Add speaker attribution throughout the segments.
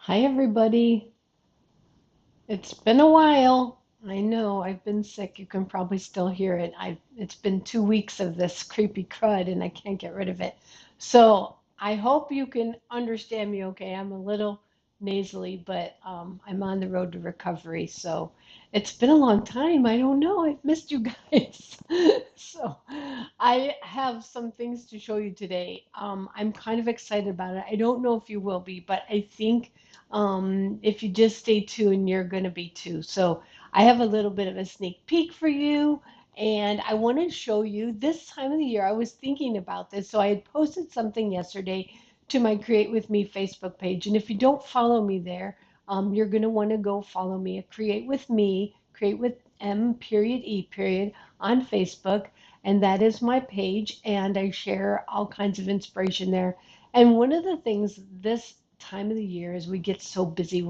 Speaker 1: Hi, everybody. It's been a while. I know I've been sick. You can probably still hear it. It's been 2 weeks of this creepy crud and I can't get rid of it. So I hope you can understand me okay. I'm a little nasally, but I'm on the road to recovery. So it's been a long time. I don't know. I've missed you guys. So I have some things to show you today. I'm kind of excited about it. I don't know if you will be, but I think if you just stay tuned, you're going to be too. So I have a little bit of a sneak peek for you, and I want to show you this time of the year. I was thinking about this, so I had posted something yesterday to my Create With Me Facebook page, and if you don't follow me there, you're going to want to go follow me at Create With Me, Create with M period E period on Facebook, and that is my page, and I share all kinds of inspiration there. And one of the things this time of the year is we get so busy.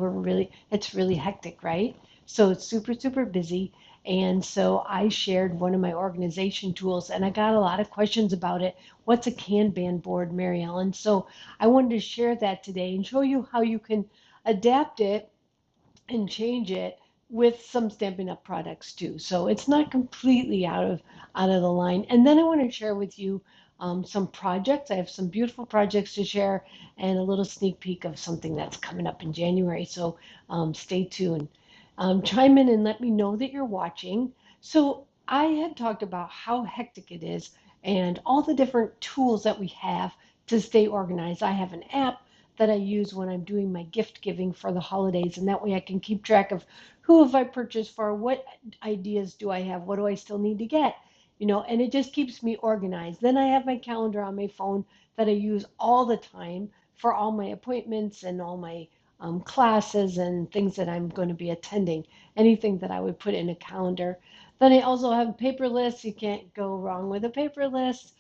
Speaker 1: It's really hectic, right? So it's super, super busy. And so I shared one of my organization tools and I got a lot of questions about it. What's a Kanban board, Mary Ellen? So I wanted to share that today and show you how you can adapt it and change it with some Stampin' Up! Products too. So it's not completely out of the line. And then I want to share with you some projects. I have some beautiful projects to share and a little sneak peek of something that's coming up in January. So stay tuned. Chime in and let me know that you're watching. So I had talked about how hectic it is and all the different tools that we have to stay organized. I have an app that I use when I'm doing my gift giving for the holidays, and that way I can keep track of who have I purchased for, what ideas do I have, what do I still need to get, and it just keeps me organized. Then I have my calendar on my phone that I use all the time for all my appointments and all my classes and things that I'm going to be attending, anything that I would put in a calendar. Then I also have paper lists. You can't go wrong with a paper list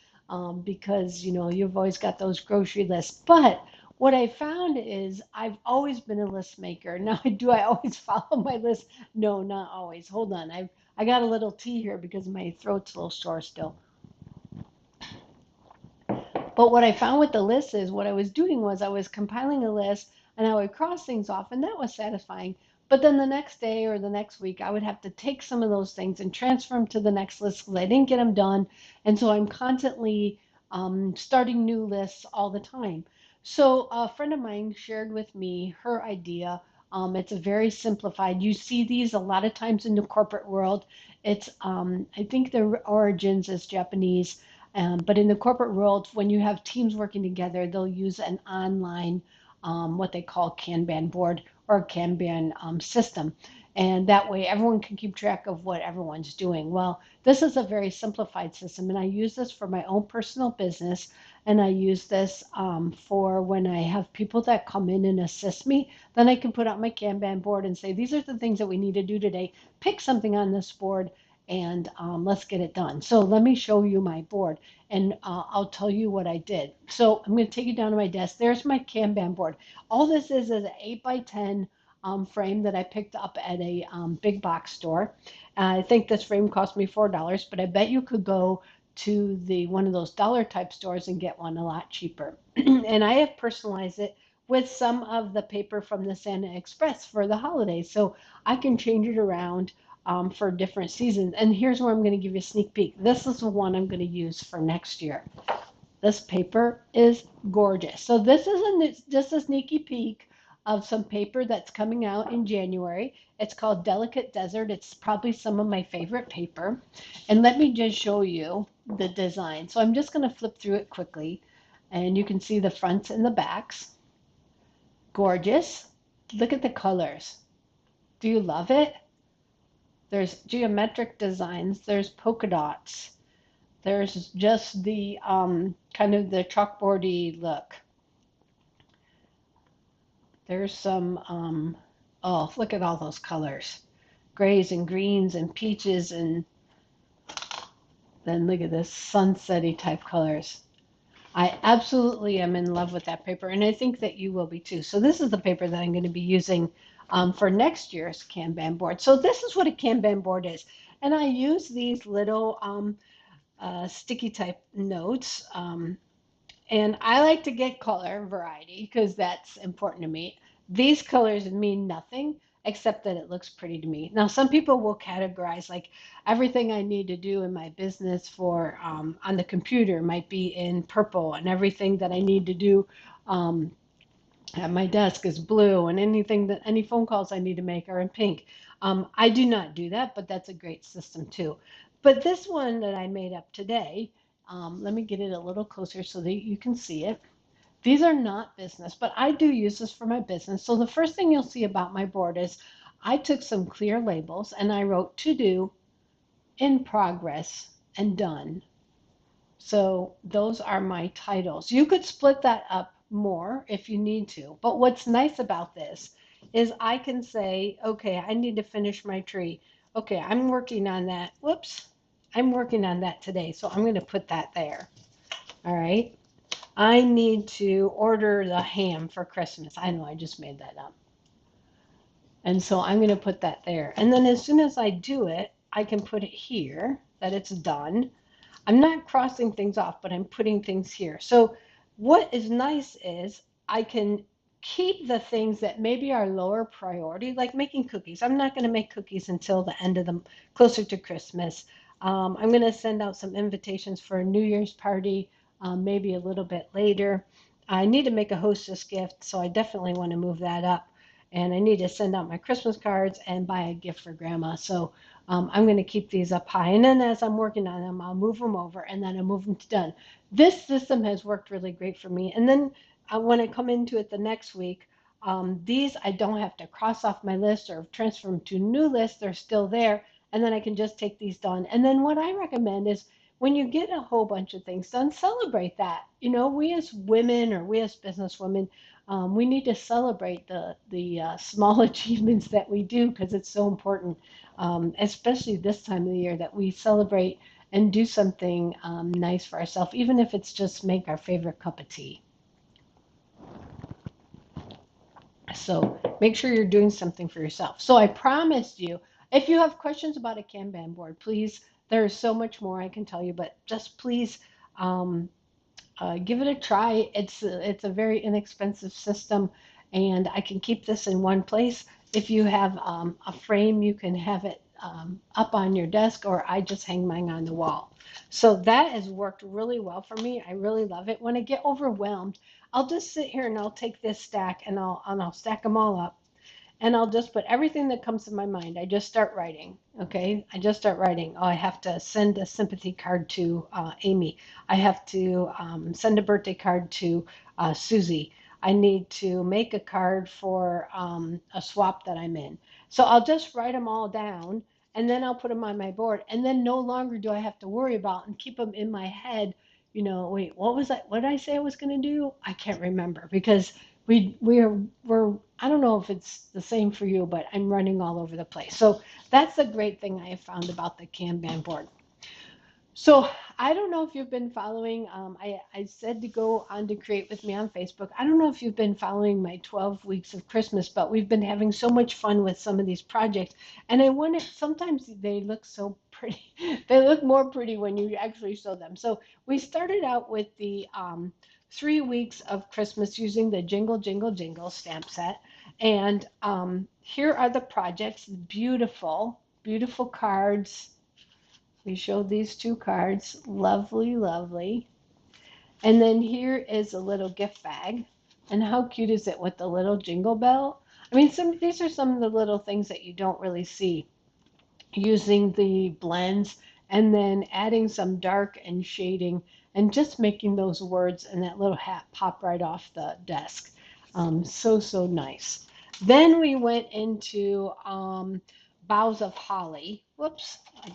Speaker 1: because you've always got those grocery lists. But what I found is I've always been a list maker. Now, do I always follow my list? No, not always. Hold on. I got a little tea here because my throat's a little sore still. But what I found with the list is what I was doing was I was compiling a list and I would cross things off, and that was satisfying. But then the next day or the next week, I would have to take some of those things and transfer them to the next list because I didn't get them done. And so I'm constantly starting new lists all the time. So a friend of mine shared with me her idea. It's a very simplified. You see these a lot of times in the corporate world. I think the origins is Japanese, but in the corporate world, when you have teams working together, they'll use an online, what they call Kanban board or Kanban system. And that way everyone can keep track of what everyone's doing. Well, this is a very simplified system, and I use this for my own personal business. And I use this for when I have people that come in and assist me. Then I can put out my Kanban board and say, these are the things that we need to do today. Pick something on this board and let's get it done. So let me show you my board and I'll tell you what I did. So I'm going to take you down to my desk. There's my Kanban board. All this is an 8 by 10 frame that I picked up at a big box store. I think this frame cost me $4, but I bet you could go to the one of those dollar type stores and get one a lot cheaper. And I have personalized it with some of the paper from the Santa Express for the holidays. So I can change it around for different seasons. And here's where I'm going to give you a sneak peek. This is the one I'm going to use for next year. This paper is gorgeous. So this is just a sneaky peek of some paper that's coming out in January. It's called Delicate Desert. It's probably some of my favorite paper. And let me just show you the design. So I'm just going to flip through it quickly. And you can see the fronts and the backs. Gorgeous. Look at the colors. Do you love it? There's geometric designs. There's polka dots. There's just the kind of the chalkboardy look. There's some, oh, look at all those colors. Grays and greens and peaches, and then look at this sunsetty type colors. I absolutely am in love with that paper, and I think that you will be too. So this is the paper that I'm going to be using for next year's Kanban board. So this is what a Kanban board is. And I use these little sticky type notes. And I like to get color variety because that's important to me. These colors mean nothing except that it looks pretty to me. Now, some people will categorize like everything I need to do in my business for on the computer might be in purple, and everything that I need to do um, at my desk is blue, and anything that any phone calls I need to make are in pink. I do not do that, but that's a great system too. But this one that I made up today, let me get it a little closer so that you can see it. These are not business, but I do use this for my business. So the first thing you'll see about my board is I took some clear labels and I wrote to do, in progress, and done. So those are my titles. You could split that up more if you need to. But what's nice about this is I can say, okay, I need to finish my tree. Okay, I'm working on that. Whoops. I'm working on that today. So I'm going to put that there. All right. I need to order the ham for Christmas. I know I just made that up. And so I'm going to put that there. And then as soon as I do it, I can put it here that it's done. I'm not crossing things off, but I'm putting things here. So what is nice is I can keep the things that maybe are lower priority, like making cookies. I'm not going to make cookies until the end of the closer to Christmas. I'm going to send out some invitations for a New Year's party, maybe a little bit later. I need to make a hostess gift, so I definitely want to move that up. And I need to send out my Christmas cards and buy a gift for grandma. So I'm going to keep these up high. And then as I'm working on them, I'll move them over and then I'll move them to done. This system has worked really great for me. And then when I come into it the next week, these I don't have to cross off my list or transfer them to a new list. They're still there. And then I can just take these done. And then what I recommend is when you get a whole bunch of things done, celebrate that. You know, we as women or we as businesswomen, we need to celebrate the small achievements that we do because it's so important, especially this time of the year, that we celebrate and do something nice for ourselves, even if it's just make our favorite cup of tea. So make sure you're doing something for yourself. So I promised you, if you have questions about a Kanban board, please, there's so much more I can tell you, but just please um, give it a try. It's a very inexpensive system, and I can keep this in one place. If you have a frame, you can have it up on your desk, or I just hang mine on the wall. So that has worked really well for me. I really love it. When I get overwhelmed, I'll just sit here and I'll take this stack and I'll stack them all up and I'll just put everything that comes to my mind. I just start writing. Okay, I just start writing. Oh, I have to send a sympathy card to Amy. I have to send a birthday card to Susie. I need to make a card for a swap that I'm in. So I'll just write them all down and then I'll put them on my board. And then no longer do I have to worry about and keep them in my head. You know, wait, what was that? What did I say I was going to do? I can't remember because we're I don't know if it's the same for you, but I'm running all over the place. So that's the great thing I have found about the Kanban board. So I don't know if you've been following. I said to go on to create with me on Facebook. I don't know if you've been following my 12 weeks of Christmas, but we've been having so much fun with some of these projects. And I want to, sometimes they look so pretty. They look more pretty when you actually show them. So we started out with the 3 weeks of Christmas using the Jingle, Jingle, Jingle stamp set. And here are the projects. Beautiful, beautiful cards. We showed these two cards. Lovely, lovely. And then here is a little gift bag. And how cute is it with the little jingle bell? I mean, these are some of the little things that you don't really see. Using the blends and then adding some dark and shading and just making those words and that little hat pop right off the desk. So nice. Then we went into Boughs of Holly. Whoops, I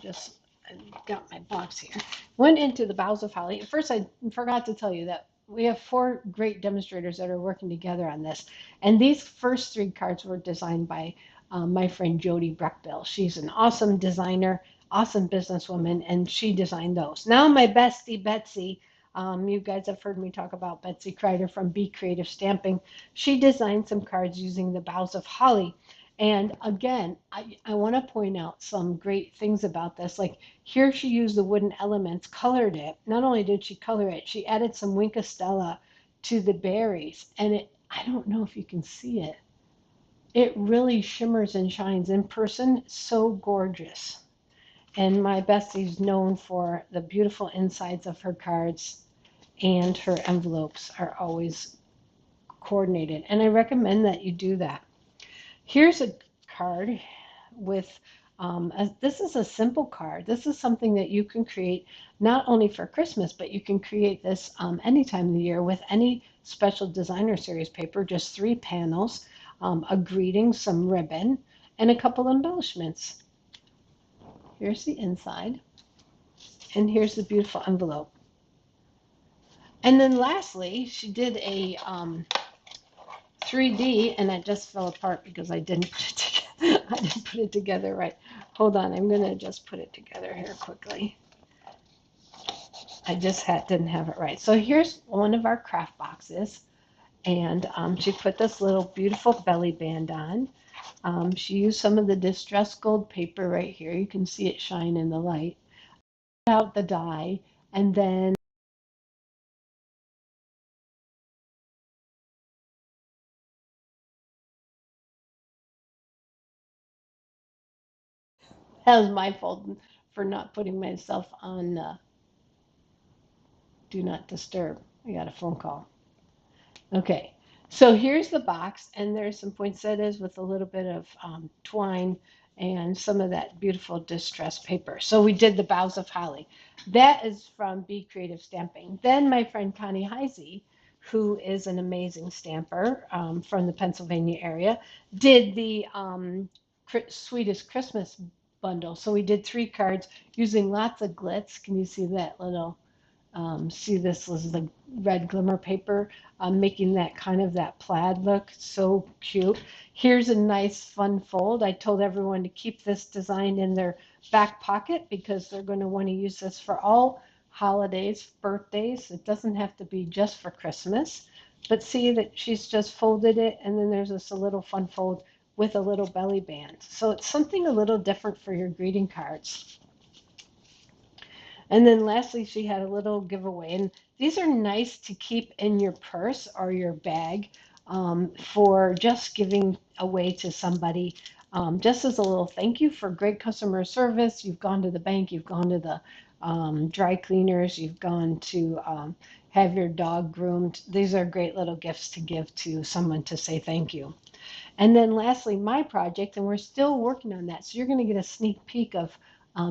Speaker 1: got my box here. Went into the Boughs of Holly. First, I forgot to tell you that we have 4 great demonstrators that are working together on this. And these first 3 cards were designed by my friend Jody Breckbill. She's an awesome designer, awesome businesswoman, and she designed those. Now my bestie, Betsy, you guys have heard me talk about Betsy Kreider from Be Creative Stamping. She designed some cards using the Boughs of Holly. And again, I want to point out some great things about this. Like here she used the wooden elements, colored it. Not only did she color it, she added some Wink of Stella to the berries. And I don't know if you can see it, it really shimmers and shines in person. So gorgeous. And my bestie's known for the beautiful insides of her cards, and her envelopes are always coordinated. And I recommend that you do that. Here's a card with, this is a simple card. This is something that you can create not only for Christmas, but you can create this any time of the year with any special designer series paper, just 3 panels, a greeting, some ribbon, and a couple embellishments. Here's the inside, and here's the beautiful envelope. And then lastly, she did a 3D, and it just fell apart because I didn't put it together. I didn't put it together right. Hold on, I'm gonna just put it together here quickly. I just didn't have it right. So here's one of our craft boxes, and she put this little beautiful belly band on. She used some of the distressed gold paper right here. You can see it shine in the light. Out the die, and then that was my fault for not putting myself on do not disturb. I got a phone call. Okay, so here's the box, and there's some poinsettias with a little bit of twine and some of that beautiful distressed paper. So we did the boughs of holly. That is from Be Creative Stamping. Then my friend Connie Heisey, who is an amazing stamper from the Pennsylvania area, did the Sweetest Christmas bundle. So we did 3 cards using lots of glitz. Can you see that little? See, this was the red glimmer paper, making that kind of that plaid look. So cute. Here's a nice fun fold. I told everyone to keep this design in their back pocket because they're going to want to use this for all holidays, birthdays. It doesn't have to be just for Christmas. But see that she's just folded it, and then there's this a little fun fold with a little belly band. So it's something a little different for your greeting cards. And then lastly, she had a little giveaway. And these are nice to keep in your purse or your bag for just giving away to somebody, just as a little thank you for great customer service. You've gone to the bank, you've gone to the dry cleaners, you've gone to have your dog groomed. These are great little gifts to give to someone to say thank you. And then lastly, my project, and we're still working on that. So you're going to get a sneak peek of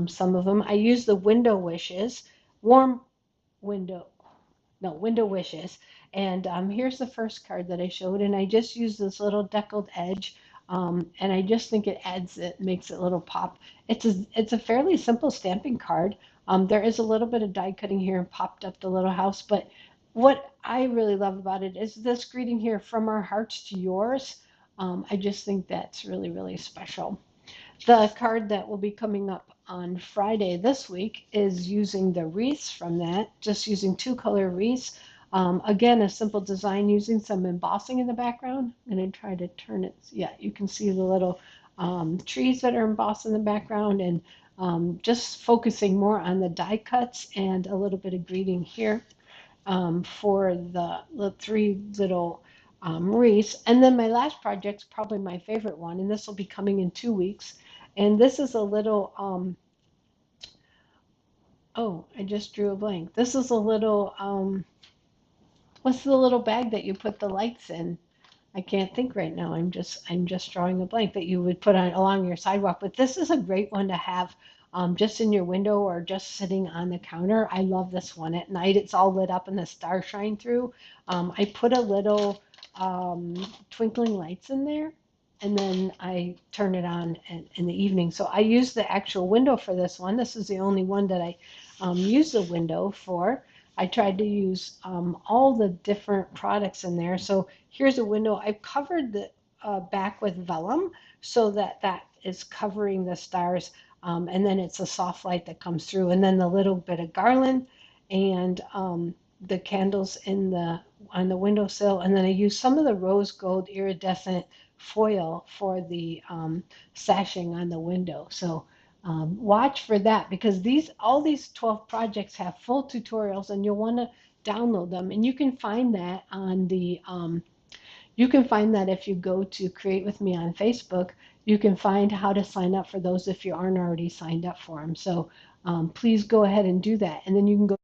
Speaker 1: some of them. I use the window wishes, warm window, no, window wishes. And here's the first card that I showed. And I just use this little deckled edge. And I just think it adds, it makes it a little pop. It's a fairly simple stamping card. There is a little bit of die cutting here and popped up the little house. But what I really love about it is this greeting here, from our hearts to yours. I just think that's really, really special. The card that will be coming up on Friday this week is using the wreaths from that, just using 2-color wreaths. Again, a simple design using some embossing in the background. I'm going to try to turn it. Yeah, you can see the little trees that are embossed in the background, and just focusing more on the die cuts and a little bit of greeting here for the 3 little wreaths. And then my last project's probably my favorite one, and this will be coming in 2 weeks. And this is a little, oh, I just drew a blank. This is a little, what's the little bag that you put the lights in? I can't think right now. I'm just drawing a blank that you would put on along your sidewalk. But this is a great one to have just in your window or just sitting on the counter. I love this one. At night, it's all lit up and the stars shine through. I put a little twinkling lights in there, and then I turn it on in the evening. So I use the actual window for this one. This is the only one that I use the window for. I tried to use all the different products in there. So here's a window. I've covered the back with vellum so that that is covering the stars. And then it's a soft light that comes through. And then the little bit of garland and the candles in the on the windowsill. And then I use some of the rose gold iridescent foil for the sashing on the window. So watch for that, because all these 12 projects have full tutorials, and you'll want to download them, and you can find that on the You can find that if you go to Create With Me on Facebook. You can find how to sign up for those if you aren't already signed up for them. So please go ahead and do that. And then you can go